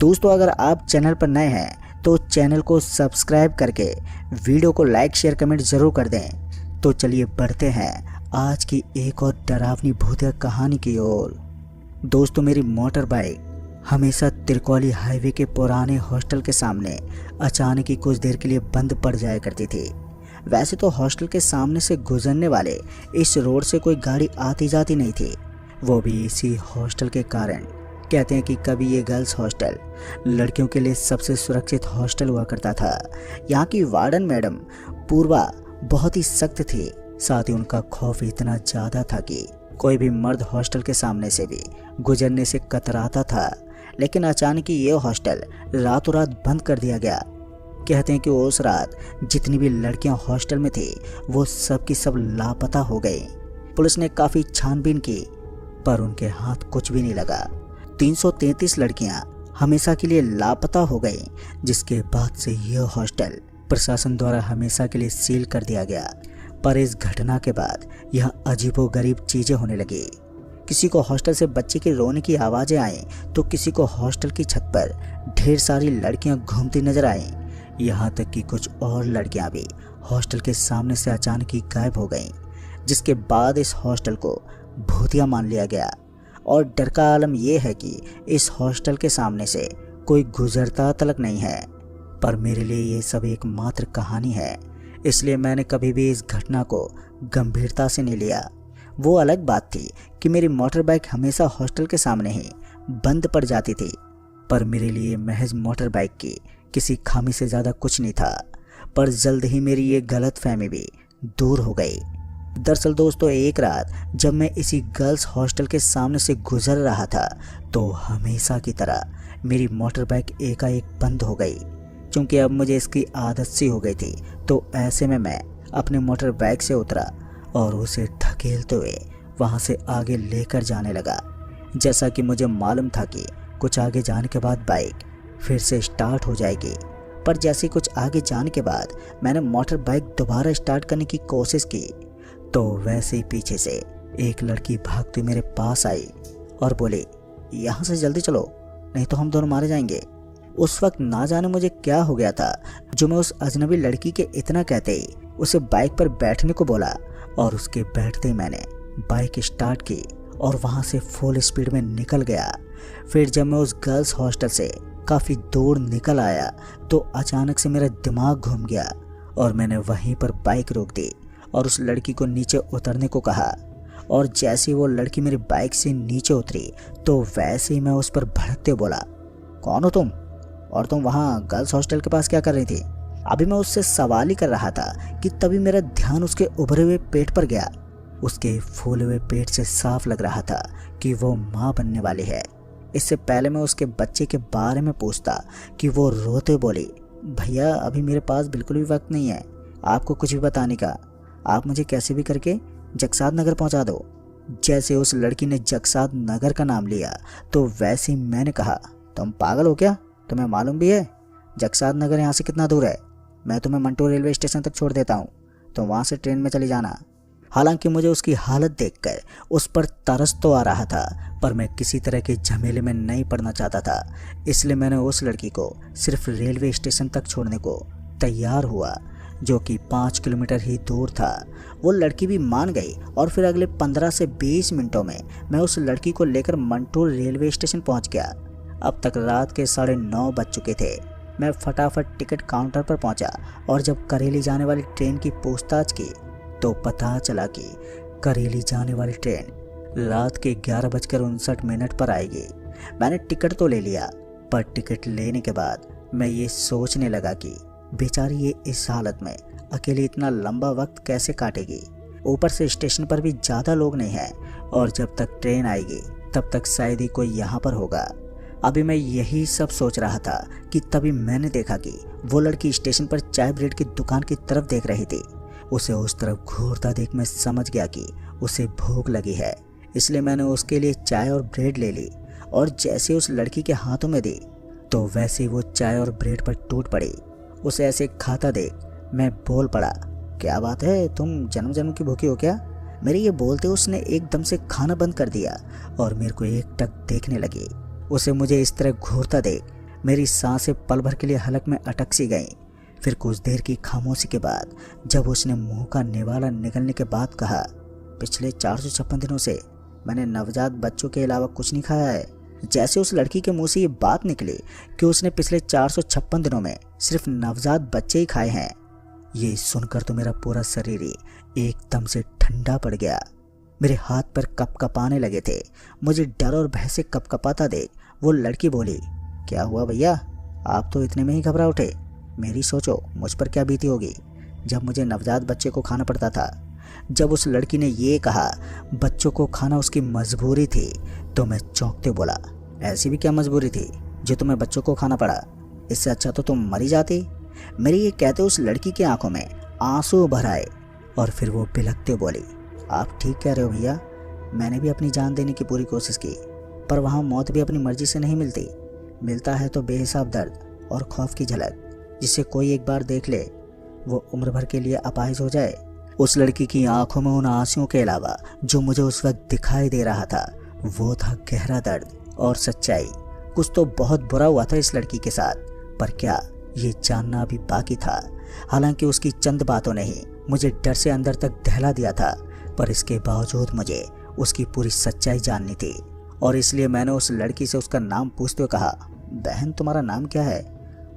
दोस्तों अगर आप चैनल पर नए हैं तो चैनल को सब्सक्राइब करके वीडियो को लाइक शेयर कमेंट ज़रूर कर दें। तो चलिए बढ़ते हैं आज की एक और डरावनी भूतिया कहानी की ओर। दोस्तों मेरी मोटर बाइक हमेशा तिरकोली हाईवे के पुराने हॉस्टल के सामने अचानक ही कुछ देर के लिए बंद पड़ जाया करती थी। वैसे तो हॉस्टल के सामने से गुजरने वाले इस रोड से कोई गाड़ी आती जाती नहीं थी, वो भी इसी हॉस्टल के कारण। कहते हैं कि कभी ये गर्ल्स हॉस्टल लड़कियों के लिए सबसे सुरक्षित हॉस्टल हुआ करता था। यहाँ की वार्डन मैडम पूर्वा बहुत ही सख्त थी, साथ ही उनका खौफ इतना ज़्यादा था कि कोई भी मर्द हॉस्टल के सामने से भी गुजरने से कतराता था। लेकिन अचानक ही ये हॉस्टल रातों रात बंद कर दिया गया। कहते हैं कि उस रात जितनी भी लड़कियां हॉस्टल में थी वो सब की सब लापता हो गई। पुलिस ने काफ़ी छानबीन की पर उनके हाथ कुछ भी नहीं लगा। 333 लड़कियां हमेशा के लिए लापता हो गई, जिसके बाद से यह हॉस्टल प्रशासन द्वारा हमेशा के लिए सील कर दिया गया। पर इस घटना के बाद यह अजीबोगरीब चीज़ें होने लगी। किसी को हॉस्टल से बच्चे के रोने की आवाज़ें आईं तो किसी को हॉस्टल की छत पर ढेर सारी लड़कियां घूमती नजर आईं। यहाँ तक कि कुछ और लड़कियां भी हॉस्टल के सामने से अचानक ही गायब हो गईं, जिसके बाद इस हॉस्टल को भूतिया मान लिया गया। और डर का आलम यह है कि इस हॉस्टल के सामने से कोई गुजरता तलक नहीं है। पर मेरे लिए ये सब एक मात्र कहानी है, इसलिए मैंने कभी भी इस घटना को गंभीरता से नहीं लिया। वो अलग बात थी कि मेरी मोटर बाइक हमेशा हॉस्टल के सामने ही बंद पड़ जाती थी, पर मेरे लिए महज मोटर बाइक की किसी खामी से ज़्यादा कुछ नहीं था। पर जल्द ही मेरी ये गलतफहमी भी दूर हो गई। दरअसल दोस्तों एक रात जब मैं इसी गर्ल्स हॉस्टल के सामने से गुजर रहा था तो हमेशा की तरह मेरी मोटर बाइक एकाएक बंद हो गई। क्योंकि अब मुझे इसकी आदत सी हो गई थी, तो ऐसे में मैं अपने मोटर बाइक से उतरा और उसे धकेलते हुए वहाँ से आगे लेकर जाने लगा। जैसा कि मुझे मालूम था कि कुछ आगे जाने के बाद बाइक फिर से स्टार्ट हो जाएगी। पर जैसे कुछ आगे जाने के बाद मैंने मोटर बाइक दोबारा स्टार्ट करने की कोशिश की तो वैसे ही पीछे से एक लड़की भागती मेरे पास आई और बोली, यहाँ से जल्दी चलो नहीं तो हम दोनों मारे जाएंगे। उस वक्त ना जाने मुझे क्या हो गया था जो मैं उस अजनबी लड़की के इतना कहते ही उसे बाइक पर बैठने को बोला, और उसके बैठते ही मैंने बाइक स्टार्ट की और वहाँ से फुल स्पीड में निकल गया। फिर जब मैं उस गर्ल्स हॉस्टल से काफ़ी दूर निकल आया तो अचानक से मेरा दिमाग घूम गया और मैंने वहीं पर बाइक रोक दी और उस लड़की को नीचे उतरने को कहा। और जैसे ही वो लड़की मेरी बाइक से नीचे उतरी तो वैसे ही मैं उस पर भड़कते बोला, कौन हो तुम और तुम वहाँ गर्ल्स हॉस्टल के पास क्या कर रही थी? अभी मैं उससे सवाल ही कर रहा था कि तभी मेरा ध्यान उसके उभरे हुए पेट पर गया। उसके फूले हुए पेट से साफ लग रहा था कि वो माँ बनने वाली है। इससे पहले मैं उसके बच्चे के बारे में पूछता कि वो रोते बोली, भैया अभी मेरे पास बिल्कुल भी वक्त नहीं है आपको कुछ भी बताने का, आप मुझे कैसे भी करके जगसाद नगर पहुंचा दो। जैसे उस लड़की ने जगसाद नगर का नाम लिया तो वैसे ही मैंने कहा, तुम पागल हो क्या? तुम्हें मालूम भी है जगसाद नगर यहाँ से कितना दूर है? मैं तुम्हें मंटो रेलवे स्टेशन तक छोड़ देता हूँ, तो वहाँ से ट्रेन में चली जाना। हालांकि मुझे उसकी हालत देखकर उस पर तरस तो आ रहा था, पर मैं किसी तरह के झमेले में नहीं पड़ना चाहता था। इसलिए मैंने उस लड़की को सिर्फ रेलवे स्टेशन तक छोड़ने को तैयार हुआ, जो कि 5 किलोमीटर ही दूर था। वो लड़की भी मान गई और फिर अगले 15 से 20 मिनटों में मैं उस लड़की को लेकर मंटो रेलवे स्टेशन पहुंच गया। अब तक रात के 9:30 बज चुके थे। मैं फटाफट टिकट काउंटर पर पहुंचा और जब करेली जाने वाली ट्रेन की पूछताछ की तो पता चला कि करेली जाने वाली ट्रेन रात के 11:59 पर आएगी। मैंने टिकट तो ले लिया, पर टिकट लेने के बाद मैं ये सोचने लगा कि बेचारी ये इस हालत में अकेले इतना लंबा वक्त कैसे काटेगी। ऊपर से स्टेशन पर भी ज़्यादा लोग नहीं हैं और जब तक ट्रेन आएगी तब तक शायद ही कोई यहाँ पर होगा। अभी मैं यही सब सोच रहा था कि तभी मैंने देखा कि वो लड़की स्टेशन पर चाय ब्रेड की दुकान की तरफ देख रही थी। उसे उस तरफ घूरता देख मैं समझ गया कि उसे भूख लगी है, इसलिए मैंने उसके लिए चाय और ब्रेड ले ली और जैसे उस लड़की के हाथों में दी तो वैसे ही वो चाय और ब्रेड पर टूट पड़ी। उसे ऐसे खाता देख मैं बोल पड़ा, क्या बात है, तुम जन्म जन्म की भूखी हो क्या? मेरे ये बोलते उसने एकदम से खाना बंद कर दिया और मेरे को एकटक देखने लगी। उसे मुझे इस तरह घूरता देख मेरी सांसें पल भर के लिए हलक में अटक सी गईं। फिर कुछ देर की खामोशी के बाद जब उसने मुंह का निवाला निगलने के बाद कहा, पिछले 456 दिनों से मैंने नवजात बच्चों के अलावा कुछ नहीं खाया है। जैसे उस लड़की के मुंह से ये बात निकली कि उसने पिछले 456 दिनों में सिर्फ नवजात बच्चे ही खाए हैं, ये सुनकर तो मेरा पूरा शरीर ही एकदम से ठंडा पड़ गया। मेरे हाथ पर कपकपाने लगे थे। मुझे डर और भय से कपकपाता देख वो लड़की बोली, क्या हुआ भैया, आप तो इतने में ही घबरा उठे। मेरी सोचो मुझ पर क्या बीती होगी जब मुझे नवजात बच्चे को खाना पड़ता था। जब उस लड़की ने ये कहा बच्चों को खाना उसकी मजबूरी थी, तो मैं चौंकते बोला, ऐसी भी क्या मजबूरी थी जो तुम्हें बच्चों को खाना पड़ा? इससे अच्छा तो तुम मरी जाती। मेरे ये कहते उस लड़की की आंखों में आंसू भर आए और फिर वो बिलखते बोली, आप ठीक कह रहे हो भैया, मैंने भी अपनी जान देने की पूरी कोशिश की, पर वहाँ मौत भी अपनी मर्जी से नहीं मिलती। मिलता है तो बेहिसाब दर्द और खौफ की झलक, जिसे कोई एक बार देख ले वो उम्र भर के लिए अपाहिज हो जाए। उस लड़की की आंखों में उन आंसुओं के अलावा जो मुझे उस वक्त दिखाई दे रहा था वो था गहरा दर्द और सच्चाई। कुछ तो बहुत बुरा हुआ था इस लड़की के साथ, पर क्या ये जानना अभी बाकी था। हालांकि उसकी चंद बातों ने ही मुझे डर से अंदर तक दहला दिया था, पर इसके बावजूद मुझे उसकी पूरी सच्चाई जाननी थी और इसलिए मैंने उस लड़की से उसका नाम पूछते हुए कहा, बहन तुम्हारा नाम क्या है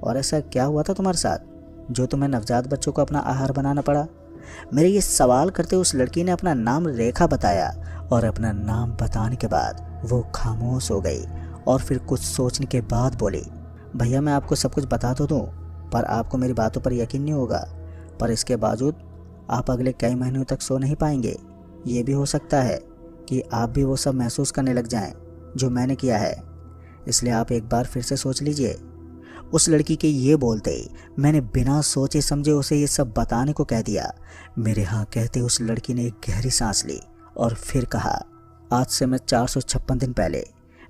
और ऐसा क्या हुआ था तुम्हारे साथ जो तुम्हें नवजात बच्चों को अपना आहार बनाना पड़ा? मेरे ये सवाल करते उस लड़की ने अपना नाम रेखा बताया और अपना नाम बताने के बाद वो खामोश हो गई और फिर कुछ सोचने के बाद बोली, भैया मैं आपको सब कुछ बता तो दूँ, पर आपको मेरी बातों पर यकीन नहीं होगा, पर इसके बावजूद आप अगले कई महीनों तक सो नहीं पाएंगे। ये भी हो सकता है कि आप भी वो सब महसूस करने लग जाएं जो मैंने किया है, इसलिए आप एक बार फिर से सोच लीजिए। उस लड़की के ये बोलते ही मैंने बिना सोचे समझे उसे ये सब बताने को कह दिया। मेरे हाँ कहते उस लड़की ने एक गहरी सांस ली और फिर कहा, आज से मैं 456 दिन पहले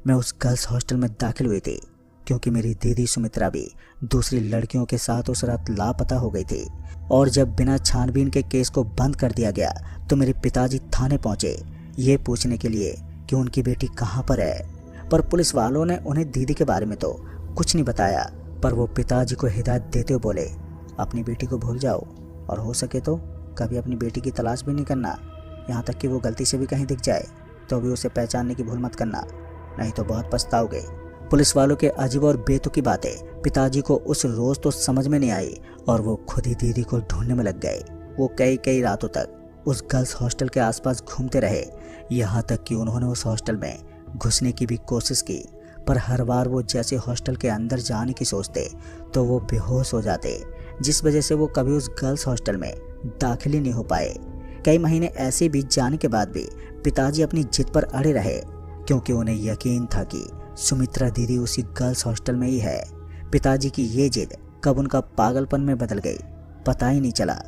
मैं उस गर्ल्स हॉस्टल में दाखिल हुई थी, क्योंकि मेरी दीदी सुमित्रा भी दूसरी लड़कियों के साथ उस रात लापता हो गई थी। और जब बिना छानबीन के केस को बंद कर दिया गया तो मेरे पिताजी थाने पहुंचे ये पूछने के लिए कि उनकी बेटी कहाँ पर है, पर पुलिस वालों ने उन्हें दीदी के बारे में तो कुछ नहीं बताया, पर वो पिताजी को हिदायत देते हुए बोले, अपनी बेटी को भूल जाओ और हो सके तो कभी अपनी बेटी की तलाश भी नहीं करना, यहाँ तक कि वो गलती से भी कहीं दिख जाए तो भी उसे पहचानने की भूल मत करना, नहीं तो बहुत पछताओगे। पुलिस वालों के अजीब और बेतुकी बातें पिताजी को उस रोज तो समझ में नहीं आई और वो खुद ही दीदी को ढूंढने में लग गए। वो कई रातों तक उस गर्ल्स हॉस्टल के आसपास घूमते रहे, यहाँ तक कि उन्होंने उस हॉस्टल में घुसने की भी कोशिश की, पर हर बार वो जैसे हॉस्टल के अंदर जाने की सोचते तो वो बेहोश हो जाते, जिस वजह से वो कभी उस गर्ल्स हॉस्टल में दाखिल ही नहीं हो पाए। कई महीने ऐसे बीत जाने के बाद भी पिताजी अपनी जिद पर अड़े रहे, क्योंकि उन्हें यकीन था कि सुमित्रा दीदी उसी गर्ल्स हॉस्टल में ही है। पिताजी की ये जिद कब उनका पागलपन में बदल गई पता ही नहीं चला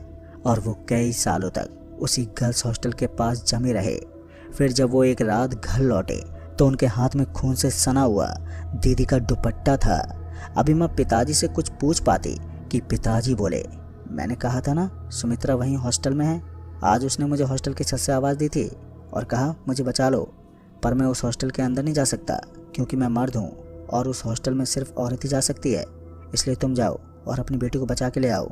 और वो कई सालों तक उसी गर्ल्स हॉस्टल के पास जमे रहे। फिर जब वो एक रात घर लौटे तो उनके हाथ में खून से सना हुआ दीदी का दुपट्टा था। अभी मैं पिताजी से कुछ पूछ पाती कि पिताजी बोले, मैंने कहा था ना सुमित्रा वहीं हॉस्टल में है। आज उसने मुझे हॉस्टल की छत से आवाज़ दी थी और कहा मुझे बचा लो, पर मैं उस हॉस्टल के अंदर नहीं जा सकता क्योंकि मैं मर्द हूँ और उस हॉस्टल में सिर्फ औरत ही जा सकती है, इसलिए तुम जाओ और अपनी बेटी को बचा के ले आओ।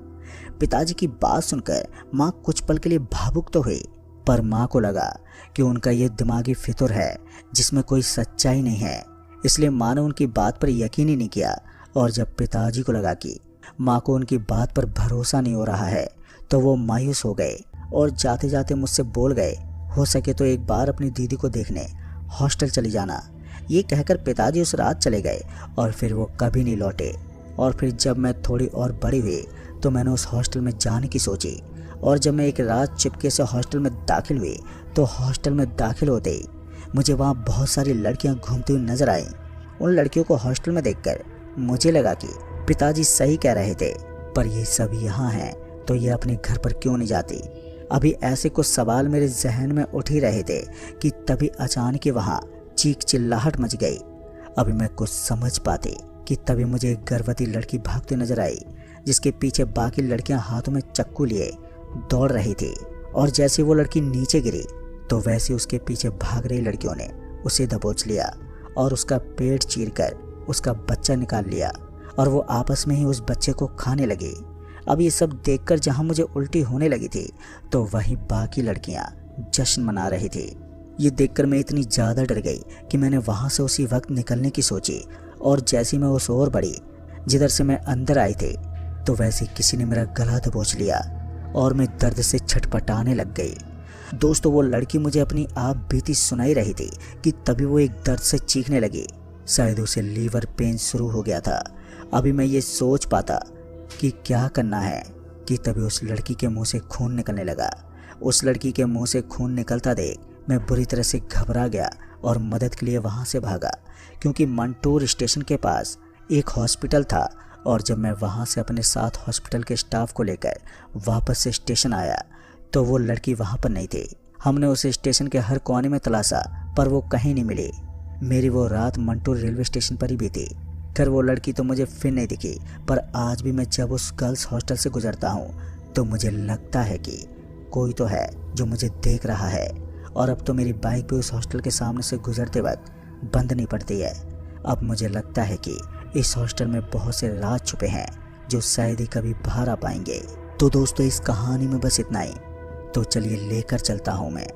पिताजी की बात सुनकर माँ कुछ पल के लिए भावुक तो हुई, पर माँ को लगा कि उनका ये दिमागी फितूर है जिसमें कोई सच्चाई नहीं है, इसलिए माँ ने उनकी बात पर यकीन ही नहीं किया। और जब पिताजी को लगा कि माँ को उनकी बात पर भरोसा नहीं हो रहा है तो वो मायूस हो गए और जाते जाते मुझसे बोल गए, हो सके तो एक बार अपनी दीदी को देखने हॉस्टल चली जाना। ये कहकर पिताजी उस रात चले गए और फिर वो कभी नहीं लौटे। और फिर जब मैं थोड़ी और बड़ी हुई तो मैंने उस हॉस्टल में जाने की सोची, और जब मैं एक रात चुपके से हॉस्टल में दाखिल हुई तो हॉस्टल में दाखिल होते ही मुझे वहाँ बहुत सारी लड़कियाँ घूमती हुई नजर आईं। उन लड़कियों को हॉस्टल में देखकर मुझे लगा कि पिताजी सही कह रहे थे, पर ये सब यहाँ हैं तो ये अपने घर पर क्यों नहीं जाती। अभी ऐसे कुछ सवाल मेरे जहन में उठ ही रहे थे कि तभी अचानक वहाँ चीख चिल्लाहट मच गई। अभी मैं कुछ समझ पाती कि तभी मुझे एक गर्भवती लड़की भागती नजर आई, जिसके पीछे बाकी लड़कियां हाथों में चक्कू लिए दौड़ रही थी। और जैसे वो लड़की नीचे गिरी तो वैसे उसके पीछे भाग रही लड़कियों ने उसे दबोच लिया और उसका पेट चीरकर उसका बच्चा निकाल लिया और वो आपस में ही उस बच्चे को खाने लगी। अब ये सब देखकर जहाँ मुझे उल्टी होने लगी थी तो वहीं बाकी लड़कियाँ जश्न मना रही थी। ये देखकर मैं इतनी ज़्यादा डर गई कि मैंने वहाँ से उसी वक्त निकलने की सोची, और जैसी मैं उस ओर बढ़ी जिधर से मैं अंदर आई थी तो वैसे किसी ने मेरा गला दबोच लिया और मैं दर्द से छटपटाने लग गई। दोस्तों, वो लड़की मुझे अपनी आप बीती सुनाई रही थी कि तभी वो एक दर्द से चीखने लगी। शायद उसे लीवर पेन शुरू हो गया था। अभी मैं ये सोच पाता कि क्या करना है कि तभी उस लड़की के मुंह से खून निकलने लगा। उस लड़की के मुंह से खून निकलता देख मैं बुरी तरह से घबरा गया और मदद के लिए वहाँ से भागा, क्योंकि मंटूर स्टेशन के पास एक हॉस्पिटल था। और जब मैं वहाँ से अपने साथ हॉस्पिटल के स्टाफ को लेकर वापस से स्टेशन आया तो वो लड़की वहाँ पर नहीं थी। हमने उसे स्टेशन के हर कोने में तलाशा पर वो कहीं नहीं मिली। मेरी वो रात मंटूर रेलवे स्टेशन पर ही बीती। खैर, वो लड़की तो मुझे फिर नहीं दिखी, पर आज भी मैं जब उस गर्ल्स हॉस्टल से गुजरता हूँ तो मुझे लगता है कि कोई तो है जो मुझे देख रहा है। और अब तो मेरी बाइक भी उस हॉस्टल के सामने से गुजरते वक्त बंद नहीं पड़ती है। अब मुझे लगता है कि इस हॉस्टल में बहुत से राज छुपे हैं जो शायद ही कभी बाहर आ पाएंगे। तो दोस्तों, इस कहानी में बस इतना ही। तो चलिए लेकर चलता हूँ मैं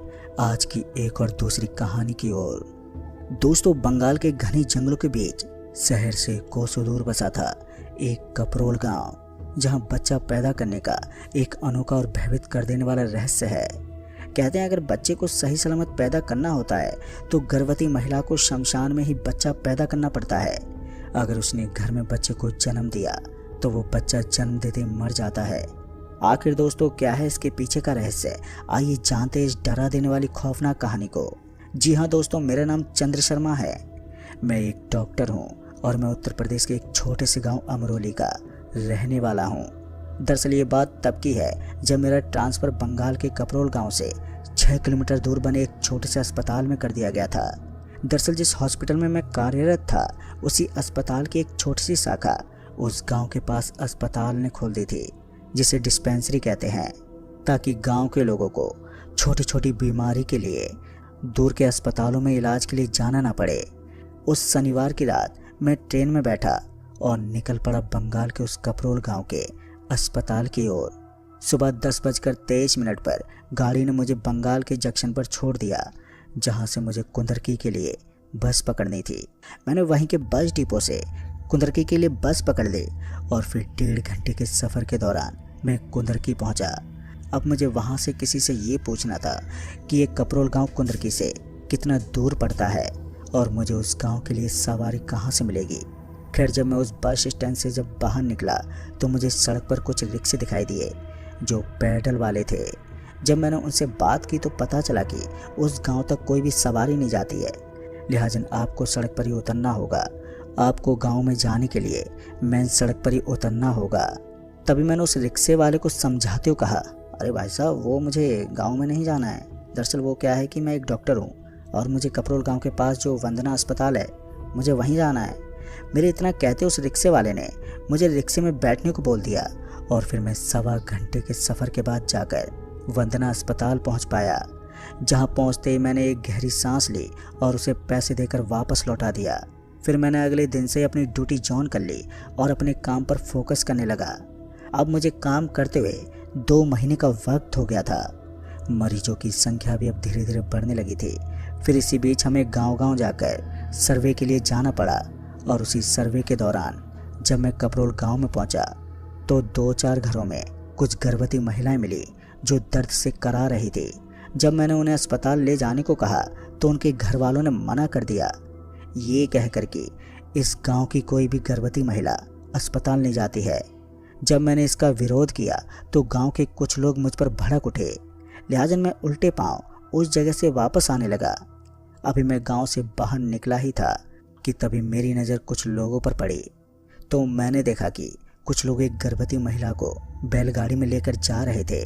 आज की एक और दूसरी कहानी की ओर। दोस्तों, बंगाल के घने जंगलों के बीच शहर से कोसों दूर बसा था एक कपरोल गांव, जहां बच्चा पैदा करने का एक अनोखा और भयभीत कर देने वाला रहस्य है। कहते हैं अगर बच्चे को सही सलामत पैदा करना होता है तो गर्भवती महिला को शमशान में ही बच्चा पैदा करना पड़ता है। अगर उसने घर में बच्चे को जन्म दिया तो वो बच्चा जन्म देते मर जाता है। आखिर दोस्तों, क्या है इसके पीछे का रहस्य? आइए जानते हैं इस डरा देने वाली खौफनाक कहानी को। जी हाँ दोस्तों, मेरा नाम चंद्र शर्मा है। मैं एक डॉक्टर हूँ और मैं उत्तर प्रदेश के एक छोटे से गांव अमरोली का रहने वाला हूँ। दरअसल ये बात तब की है जब मेरा ट्रांसफ़र बंगाल के कपरोल गांव से 6 किलोमीटर दूर बने एक छोटे से अस्पताल में कर दिया गया था। दरअसल जिस हॉस्पिटल में मैं कार्यरत था उसी अस्पताल की एक छोटी सी शाखा उस गांव के पास अस्पताल ने खोल दी थी, जिसे डिस्पेंसरी कहते हैं, ताकि गांव के लोगों को छोटी छोटी बीमारी के लिए दूर के अस्पतालों में इलाज के लिए जाना ना पड़े। उस शनिवार की रात मैं ट्रेन में बैठा और निकल पड़ा बंगाल के उस कपरोल गांव के अस्पताल की ओर। सुबह 10:23 पर गाड़ी ने मुझे बंगाल के जंक्शन पर छोड़ दिया, जहां से मुझे कुंदरकी के लिए बस पकड़नी थी। मैंने वहीं के बस डिपो से कुंदरकी के लिए बस पकड़ ली और फिर 1.5 घंटे के सफ़र के दौरान मैं कुंदरकी पहुंचा। अब मुझे वहां से किसी से ये पूछना था कि ये कपरोल गांव कुंदरकी से कितना दूर पड़ता है और मुझे उस गांव के लिए सवारी कहां से मिलेगी। खैर, जब मैं उस बस स्टैंड से जब बाहर निकला तो मुझे सड़क पर कुछ रिक्शे दिखाई दिए जो पैडल वाले थे। जब मैंने उनसे बात की तो पता चला कि उस गांव तक कोई भी सवारी नहीं जाती है, लिहाजा आपको सड़क पर ही उतरना होगा। आपको गांव में जाने के लिए मेन सड़क पर ही उतरना होगा। तभी मैंने उस रिक्शे वाले को समझाते हुए कहा, अरे भाई साहब, वो मुझे गांव में नहीं जाना है। दरअसल वो क्या है कि मैं एक डॉक्टर हूँ और मुझे कपरोल गांव के पास जो वंदना अस्पताल है मुझे वहीं जाना है। मेरे इतना कहते उस रिक्शे वाले ने मुझे रिक्शे में बैठने को बोल दिया और फिर मैं 1.25 घंटे के सफ़र के बाद जाकर वंदना अस्पताल पहुंच पाया। जहां पहुंचते ही मैंने एक गहरी सांस ली और उसे पैसे देकर वापस लौटा दिया। फिर मैंने अगले दिन से अपनी ड्यूटी ज्वाइन कर ली और अपने काम पर फोकस करने लगा। अब मुझे काम करते हुए 2 महीने का वक्त हो गया था। मरीजों की संख्या भी अब धीरे धीरे बढ़ने लगी थी। फिर इसी बीच हमें गांव-गांव जाकर सर्वे के लिए जाना पड़ा और उसी सर्वे के दौरान जब मैं कपरोल गांव में पहुंचा तो 2-4 घरों में कुछ गर्भवती महिलाएं मिली जो दर्द से करा रही थी। जब मैंने उन्हें अस्पताल ले जाने को कहा तो उनके घर वालों ने मना कर दिया, ये कहकर कि इस गांव की कोई भी गर्भवती महिला अस्पताल नहीं जाती है। जब मैंने इसका विरोध किया तो गांव के कुछ लोग मुझ पर भड़क उठे, लिहाजा मैं उल्टे पांव उस जगह से वापस आने लगा। अभी मैं गांव से बाहर निकला ही था कि तभी मेरी नज़र कुछ लोगों पर पड़ी। तो मैंने देखा कि कुछ लोग एक गर्भवती महिला को बैलगाड़ी में लेकर जा रहे थे।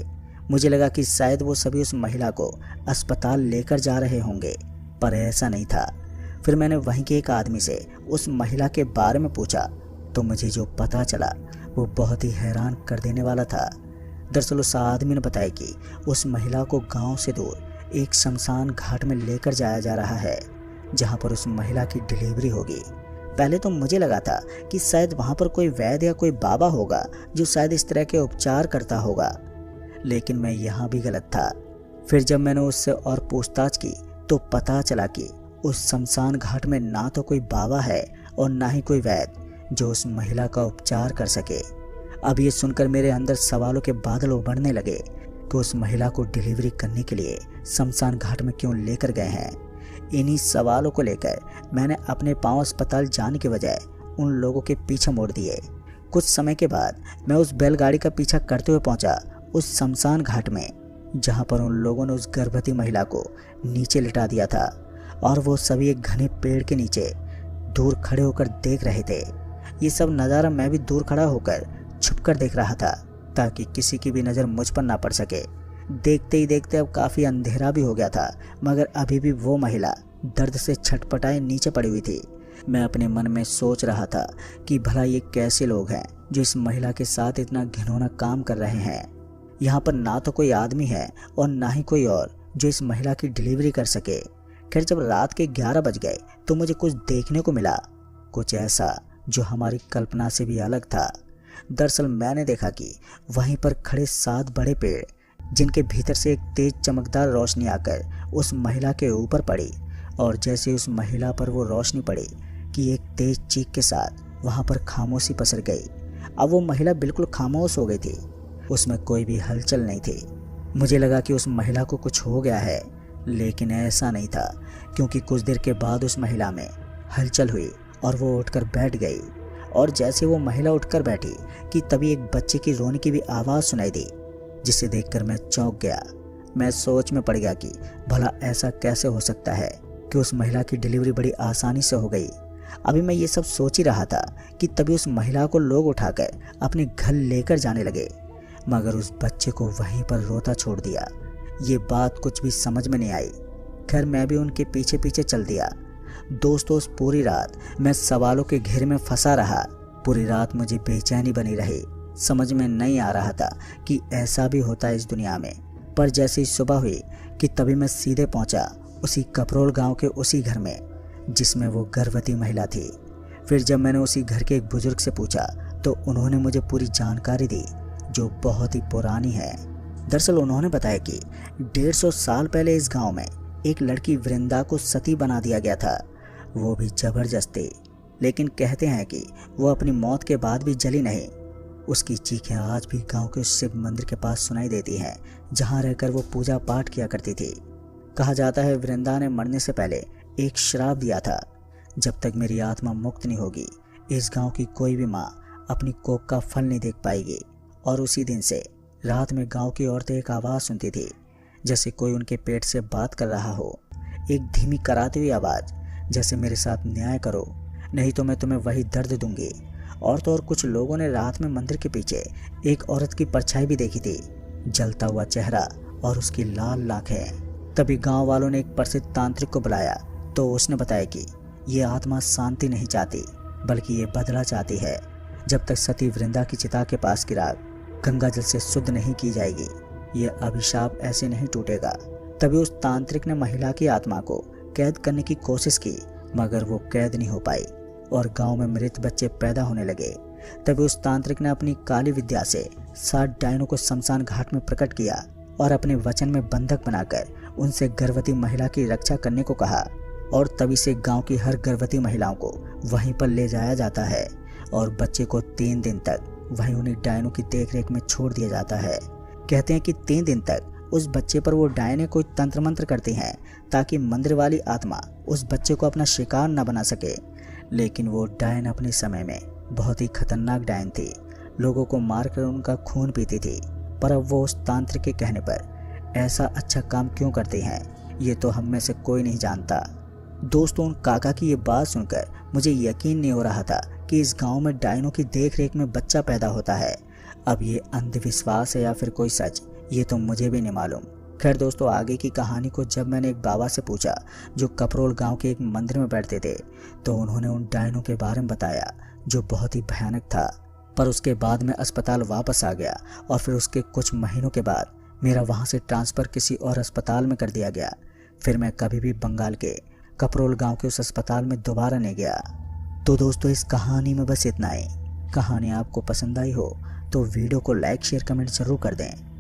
मुझे लगा कि शायद वो सभी उस महिला को अस्पताल लेकर जा रहे होंगे, पर ऐसा नहीं था। फिर मैंने वहीं के एक आदमी से उस महिला के बारे में पूछा तो मुझे जो पता चला वो बहुत ही हैरान कर देने वाला था। दरअसल उस आदमी ने बताया कि उस महिला को गांव से दूर एक शमशान घाट में लेकर जाया जा रहा है, जहां पर उस महिला की डिलीवरी होगी। पहले तो मुझे लगा था कि शायद वहाँ पर कोई वैद्य या कोई बाबा होगा जो शायद इस तरह के उपचार करता होगा, लेकिन मैं यहाँ भी गलत था। फिर जब मैंने उससे और पूछताछ की तो पता चला कि उस शमशान घाट में ना तो कोई बाबा है और ना ही कोई वैद्य जो उस महिला का उपचार कर सके। अब ये सुनकर मेरे अंदर सवालों के बादल उभरने लगे कि उस महिला को डिलीवरी करने के लिए शमशान घाट में क्यों लेकर गए हैं। इन्हीं सवालों को लेकर मैंने अपने पाँव अस्पताल जाने के बजाय उन लोगों के पीछे मोड़ दिए। कुछ समय के बाद मैं उस बैलगाड़ी का पीछा करते हुए पहुंचा उस शमशान घाट में, जहां पर उन लोगों ने उस गर्भवती महिला को नीचे लिटा दिया था और वो सभी एक घने पेड़ के नीचे दूर खड़े होकर देख रहे थे। ये सब नज़ारा मैं भी दूर खड़ा होकर छुपकर देख रहा था ताकि किसी की भी नज़र मुझ पर ना पड़ सके। देखते ही देखते अब काफ़ी अंधेरा भी हो गया था, मगर अभी भी वो महिला दर्द से छटपटाए नीचे पड़ी हुई थी। मैं अपने मन में सोच रहा था कि भला ये कैसे लोग हैं जो इस महिला के साथ इतना घिनौना काम कर रहे हैं। यहाँ पर ना तो कोई आदमी है और ना ही कोई और जो इस महिला की डिलीवरी कर सके। खैर, जब रात के 11 बज गए तो मुझे कुछ देखने को मिला, कुछ ऐसा जो हमारी कल्पना से भी अलग था। दरअसल मैंने देखा कि वहीं पर खड़े 7 बड़े पेड़, जिनके भीतर से एक तेज चमकदार रोशनी आकर उस महिला के ऊपर पड़ी, और जैसे उस महिला पर वो रोशनी पड़ी कि एक तेज चीख के साथ वहाँ पर खामोशी पसर गई। अब वो महिला बिल्कुल खामोश हो गई थी, उसमें कोई भी हलचल नहीं थी। मुझे लगा कि उस महिला को कुछ हो गया है, लेकिन ऐसा नहीं था, क्योंकि कुछ देर के बाद उस महिला में हलचल हुई और वो उठकर बैठ गई। और जैसे वो महिला उठकर बैठी कि तभी एक बच्चे की रोने की भी आवाज़ सुनाई दी, जिसे देखकर मैं चौंक गया। मैं सोच में पड़ गया कि भला ऐसा कैसे हो सकता है कि उस महिला की डिलीवरी बड़ी आसानी से हो गई। अभी मैं ये सब सोच ही रहा था कि तभी उस महिला को लोग उठाकर अपने घर लेकर जाने लगे, मगर उस बच्चे को वहीं पर रोता छोड़ दिया। ये बात कुछ भी समझ में नहीं आई। खैर, मैं भी उनके पीछे पीछे चल दिया। दोस्तों, उस पूरी रात मैं सवालों के घेरे में फंसा रहा। पूरी रात मुझे बेचैनी बनी रही। समझ में नहीं आ रहा था कि ऐसा भी होता है इस दुनिया में। पर जैसे ही सुबह हुई कि तभी मैं सीधे पहुंचा उसी कपरोल गांव के उसी घर में जिसमें वो गर्भवती महिला थी। फिर जब मैंने उसी घर के एक बुजुर्ग से पूछा तो उन्होंने मुझे पूरी जानकारी दी, जो बहुत ही पुरानी है। दरअसल उन्होंने बताया कि 150 साल पहले इस गांव में एक लड़की वृंदा को सती बना दिया गया था, वो भी जबरदस्ती। लेकिन कहते हैं कि वो अपनी मौत के बाद भी जली नहीं। उसकी चीखें आज भी गांव के शिव मंदिर के पास सुनाई देती हैं, जहां रहकर वो पूजा पाठ किया करती थी। कहा जाता है वृंदा ने मरने से पहले एक श्राप दिया था, जब तक मेरी आत्मा मुक्त नहीं होगी इस गांव की कोई भी माँ अपनी कोख का फल नहीं देख पाएगी। और उसी दिन से रात में गांव की औरतें एक आवाज़ सुनती थी, जैसे कोई उनके पेट से बात कर रहा हो। एक धीमी कराती हुई आवाज़, जैसे मेरे साथ न्याय करो, नहीं तो मैं तुम्हें वही दर्द दूंगी। और तो और कुछ लोगों ने रात में मंदिर के पीछे एक औरत की परछाई भी देखी थी, जलता हुआ चेहरा और उसकी लाल आंखें। तभी गांव वालों ने एक प्रसिद्ध तांत्रिक को बुलाया तो उसने बताया कि ये आत्मा शांति नहीं चाहती, बल्कि ये बदला चाहती है। जब तक सती वृंदा की चिता के पास की राख गंगा जल से शुद्ध नहीं की जाएगी, ये अभिशाप ऐसे नहीं टूटेगा। तभी उस तांत्रिक ने महिला की आत्मा को कैद करने की कोशिश की, मगर वो कैद नहीं हो पाई और गांव में मृत बच्चे पैदा होने लगे। तभी उस तांत्रिक ने अपनी काली विद्या से 7 डायनों को शमशान घाट में प्रकट किया और अपने वचन में बंधक बनाकर उनसे गर्भवती महिला की रक्षा करने को कहा। और तभी से गांव की हर गर्भवती महिलाओं को वहीं पर ले जाया जाता है और बच्चे को 3 दिन तक वहीं उन्हीं डायनों की देखरेख में छोड़ दिया जाता है। कहते हैं कि 3 दिन तक उस बच्चे पर वो डायने कोई तंत्र मंत्र करती हैं ताकि मंदिर वाली आत्मा उस बच्चे को अपना शिकार न बना सके। लेकिन वो डायन अपने समय में बहुत ही खतरनाक डायन थी, लोगों को मारकर उनका खून पीती थी। पर अब वो उस तांत्रिक के कहने पर ऐसा अच्छा काम क्यों करती हैं, ये तो हम में से कोई नहीं जानता। दोस्तों, उन काका की ये बात सुनकर मुझे यकीन नहीं हो रहा था कि इस गांव में डायनों की देखरेख में बच्चा पैदा होता है। अब ये अंधविश्वास है या फिर कोई सच, ये तो मुझे भी नहीं मालूम। खैर दोस्तों, आगे की कहानी को जब मैंने एक बाबा से पूछा जो कपरोल गांव के एक मंदिर में बैठते थे, तो उन्होंने उन डायनों के बारे में बताया जो बहुत ही भयानक था। पर उसके बाद मैं अस्पताल वापस आ गया और फिर उसके कुछ महीनों के बाद मेरा वहाँ से ट्रांसफ़र किसी और अस्पताल में कर दिया गया। फिर मैं कभी भी बंगाल के कपरोल गांव के उस अस्पताल में दोबारा नहीं गया। तो दोस्तों इस कहानी में बस इतना ही। कहानी आपको पसंद आई हो तो वीडियो को लाइक शेयर कमेंट ज़रूर कर दें।